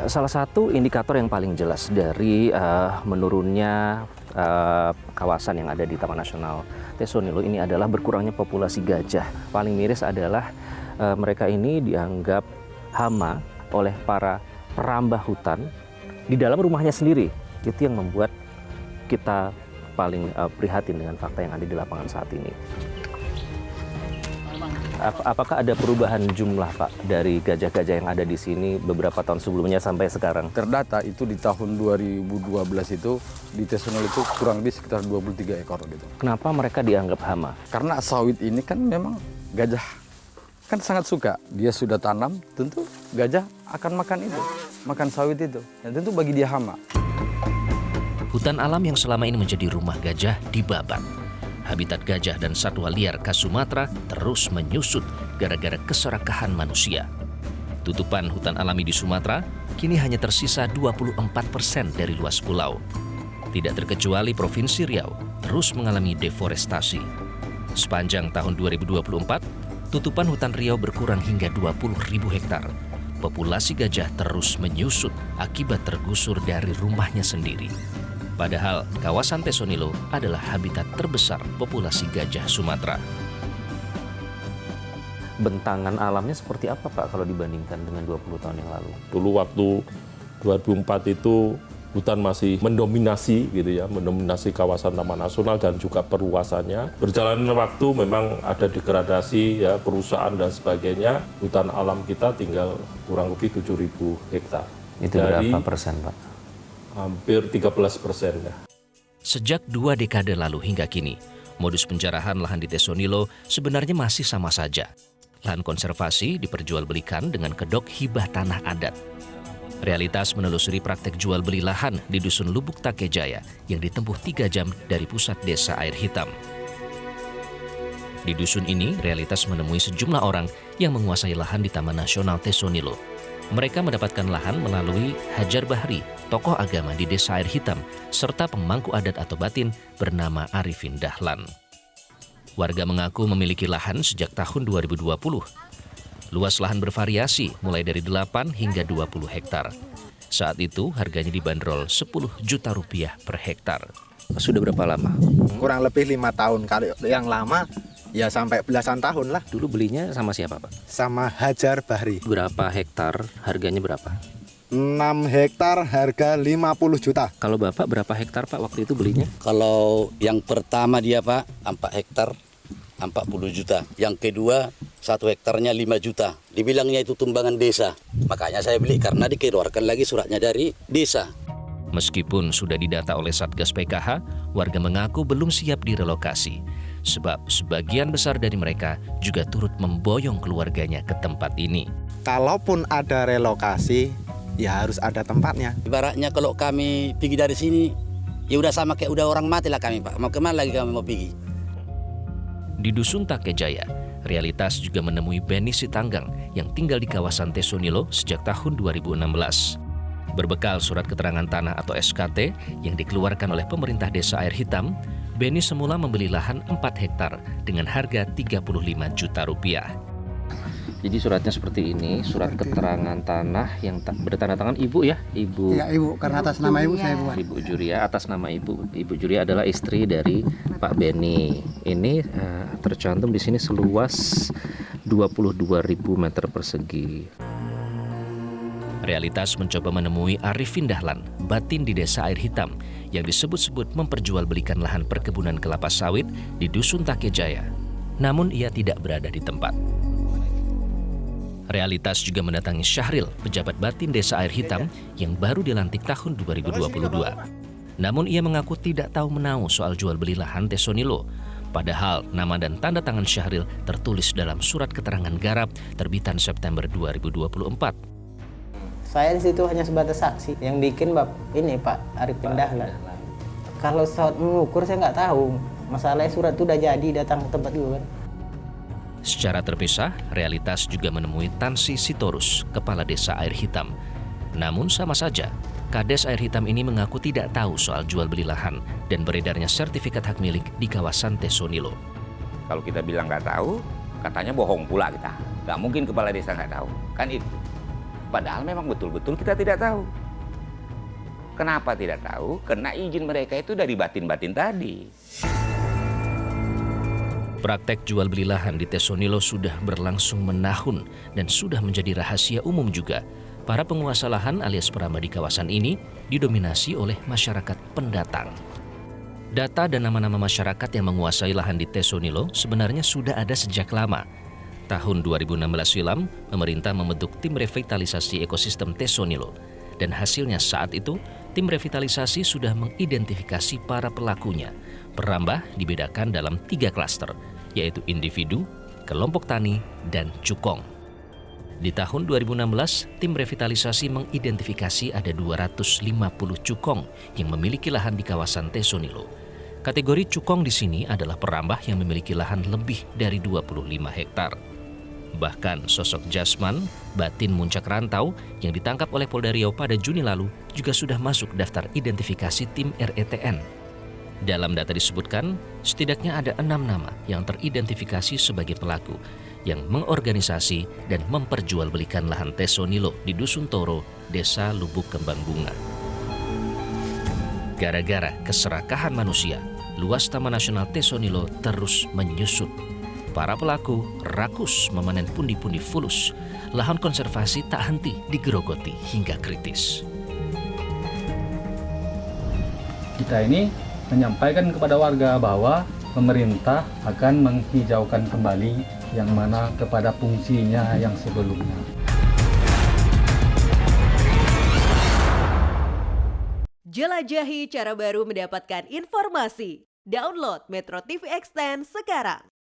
Salah satu indikator yang paling jelas dari menurunnya kawasan yang ada di Taman Nasional Tesonilo ini adalah berkurangnya populasi gajah. Paling miris adalah mereka ini dianggap hama oleh para perambah hutan di dalam rumahnya sendiri. Itu yang membuat kita paling prihatin dengan fakta yang ada di lapangan saat ini. Apakah ada perubahan jumlah, Pak, dari gajah-gajah yang ada di sini beberapa tahun sebelumnya sampai sekarang? Terdata itu di tahun 2012 itu di Tesonilo itu kurang lebih sekitar 23 ekor gitu. Kenapa mereka dianggap hama? Karena sawit ini kan memang gajah kan sangat suka. Dia sudah tanam, tentu gajah akan makan itu, makan sawit itu. Dan tentu bagi dia hama. Hutan alam yang selama ini menjadi rumah gajah dibabat. Habitat gajah dan satwa liar khas Sumatera terus menyusut gara-gara keserakahan manusia. Tutupan hutan alami di Sumatera kini hanya tersisa 24% dari luas pulau. Tidak terkecuali Provinsi Riau terus mengalami deforestasi. Sepanjang tahun 2024, tutupan hutan Riau berkurang hingga 20.000 hektar. Populasi gajah terus menyusut akibat tergusur dari rumahnya sendiri. Padahal kawasan Tesonilo adalah habitat terbesar populasi gajah Sumatera. Bentangan alamnya seperti apa, Pak, kalau dibandingkan dengan 20 tahun yang lalu? Dulu waktu 2004 itu hutan masih mendominasi gitu ya, mendominasi kawasan Taman Nasional dan juga perluasannya. Berjalannya waktu memang ada degradasi ya, perusahaan dan sebagainya. Hutan alam kita tinggal kurang lebih 7.000 hektar. Itu berapa persen, Pak? Hampir 13% ya. Sejak 2 dekade lalu hingga kini, modus penjarahan lahan di Tesonilo sebenarnya masih sama saja. Lahan konservasi diperjualbelikan dengan kedok hibah tanah adat. Realitas menelusuri praktek jual beli lahan di Dusun Lubuk Takejaya yang ditempuh 3 jam dari pusat desa Air Hitam. Di dusun ini, Realitas menemui sejumlah orang yang menguasai lahan di Taman Nasional Tesonilo. Mereka mendapatkan lahan melalui Hajar Bahri, tokoh agama di desa Air Hitam, serta pemangku adat atau batin bernama Arifin Dahlan. Warga mengaku memiliki lahan sejak tahun 2020. Luas lahan bervariasi, mulai dari 8 hingga 20 hektar. Saat itu harganya dibanderol 10 juta rupiah per hektar. Sudah berapa lama? Kurang lebih 5 tahun. Kalau yang lama ya sampai belasan tahun lah. Dulu belinya sama siapa, Pak? Sama Hajar Bahri. Berapa hektar, harganya berapa? 6 hektar harga 50 juta. Kalau Bapak berapa hektar, Pak, waktu itu belinya? Kalau yang pertama dia, Pak, 4 hektar 40 juta. Yang kedua 1 hektarnya 5 juta. Dibilangnya itu tumbangan desa. Makanya saya beli karena dikeluarkan lagi suratnya dari desa. Meskipun sudah didata oleh Satgas PKH, warga mengaku belum siap direlokasi. Sebab sebagian besar dari mereka juga turut memboyong keluarganya ke tempat ini. Kalaupun ada relokasi, ya harus ada tempatnya. Ibaratnya kalau kami pergi dari sini, ya udah sama kayak udah orang mati lah kami, Pak. Mau kemana lagi kami mau pergi? Di Dusun Takejaya, Realitas juga menemui Beni Sitanggang yang tinggal di kawasan Tesonilo sejak tahun 2016. Berbekal surat keterangan tanah atau SKT yang dikeluarkan oleh pemerintah desa Air Hitam, Beni semula membeli lahan 4 hektar dengan harga 35 juta rupiah. Jadi suratnya seperti ini, surat keterangan tanah yang bertanda tangan Ibu ya? Ibu. Ya, Ibu, karena atas nama Ibu saya buat. Ibu Juria, atas nama Ibu. Ibu Juria adalah istri dari Pak Beni. Ini tercantum di sini seluas 22.000 meter persegi. Realitas mencoba menemui Arifin Dahlan, batin di desa Air Hitam, yang disebut-sebut memperjualbelikan lahan perkebunan kelapa sawit di Dusun Takejaya. Namun ia tidak berada di tempat. Realitas juga mendatangi Syahril, pejabat batin desa Air Hitam yang baru dilantik tahun 2022. Namun ia mengaku tidak tahu menahu soal jual beli lahan Tesonilo. Padahal nama dan tanda tangan Syahril tertulis dalam surat keterangan garap terbitan September 2024. Saya di situ hanya sebatas saksi yang bikin Pak Arifin Dahlan. Kalau saat mengukur saya nggak tahu. Masalahnya surat itu udah jadi datang ke tempat itu kan. Secara terpisah, Realitas juga menemui Tansi Sitorus, kepala desa Air Hitam. Namun sama saja, Kades Air Hitam ini mengaku tidak tahu soal jual beli lahan dan beredarnya sertifikat hak milik di kawasan Tesonilo. Kalau kita bilang nggak tahu, katanya bohong pula kita. Nggak mungkin kepala desa nggak tahu, kan itu. Padahal memang betul-betul kita tidak tahu. Kenapa tidak tahu? Karena izin mereka itu dari batin-batin tadi. Praktek jual beli lahan di Tesonilo sudah berlangsung menahun dan sudah menjadi rahasia umum juga. Para penguasa lahan alias perambah di kawasan ini didominasi oleh masyarakat pendatang. Data dan nama-nama masyarakat yang menguasai lahan di Tesonilo sebenarnya sudah ada sejak lama. Tahun 2016 silam, pemerintah membentuk tim revitalisasi ekosistem Tesonilo. Dan hasilnya saat itu, tim revitalisasi sudah mengidentifikasi para pelakunya. Perambah dibedakan dalam 3 klaster, yaitu individu, kelompok tani, dan cukong. Di tahun 2016, tim revitalisasi mengidentifikasi ada 250 cukong yang memiliki lahan di kawasan Tesonilo. Kategori cukong di sini adalah perambah yang memiliki lahan lebih dari 25 hektar. Bahkan sosok Jasman, batin Muncak Rantau, yang ditangkap oleh Polda Riau pada Juni lalu juga sudah masuk daftar identifikasi tim RETN. Dalam data disebutkan, setidaknya ada 6 nama yang teridentifikasi sebagai pelaku yang mengorganisasi dan memperjualbelikan lahan Tesonilo di Dusun Toro, Desa Lubuk Kembang Bunga. Gara-gara keserakahan manusia, luas Taman Nasional Tesonilo terus menyusut. Para pelaku rakus memanen pundi-pundi fulus. Lahan konservasi tak henti digerogoti hingga kritis. Kita ini menyampaikan kepada warga bahwa pemerintah akan menghijaukan kembali yang mana kepada fungsinya yang sebelumnya. Jelajahi cara baru mendapatkan informasi. Download Metro TV Extend sekarang.